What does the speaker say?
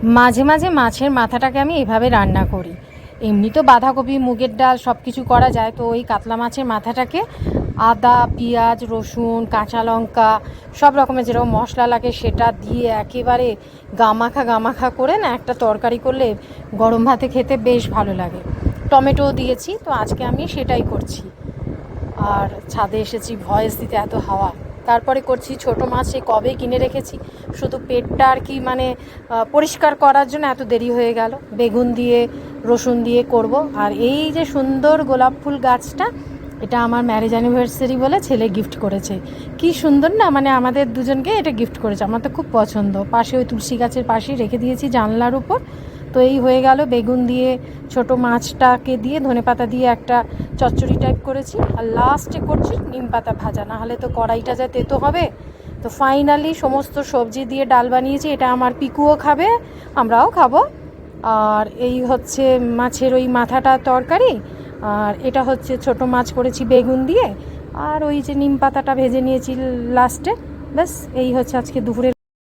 মাঝে মাঝে মাছের মাথাটাকে আমি এভাবে রান্না করি। এমনি তো বাঁধাকপি, মুগের ডাল সব কিছু করা যায়, তো ওই কাতলা মাছের মাথাটাকে আদা, পেঁয়াজ, রসুন, কাঁচা লঙ্কা সব রকমের যেরকম মশলা লাগে সেটা দিয়ে একেবারে গামাখা গামাখা করে না একটা তরকারি করলে গরম ভাতে খেতে বেশ ভালো লাগে। টমেটোও দিয়েছি, তো আজকে আমি সেটাই করছি। আর ছাদে এসেছি ভয়েস দিতে, এত হাওয়া। তারপরে করছি ছোট মাছ, সে কবে কিনে রেখেছি, শুধু পেটটা আর কি মানে পরিষ্কার করার জন্য এত দেরি হয়ে গেল। বেগুন দিয়ে রসুন দিয়ে করব। আর এই যে সুন্দর গোলাপ ফুল গাছটা, এটা আমার ম্যারেজ অ্যানিভার্সারি বলে ছেলে গিফট করেছে। কি সুন্দর না, মানে আমাদের দুজনকে এটা গিফট করেছে, আমার তো খুব পছন্দ। পাশে ওই তুলসী গাছের পাশেই রেখে দিয়েছি জানলার উপর। তো এই হয়ে গেল বেগুন দিয়ে ছোট মাছটাকে দিয়ে ধনেপাতা দিয়ে একটা চচ্চড়ি টাইপ করেছি, আর লাস্টে করছি নিম পাতা ভাজা, না হলে তো কড়াইটা যা তেতো হবে। তো ফাইনালি সমস্ত সবজি দিয়ে ডাল বানিয়েছি, এটা আমার পিকুও খাবে, আমরাও খাবো। আর এই হচ্ছে মাছের ওই মাথাটা তরকারি, আর এটা হচ্ছে ছোট মাছ করেছি বেগুন দিয়ে, আর ওই যে নিম পাতাটা ভেজে নিয়েছি লাস্টে। ব্যাস এই হচ্ছে আজকে দুপুরের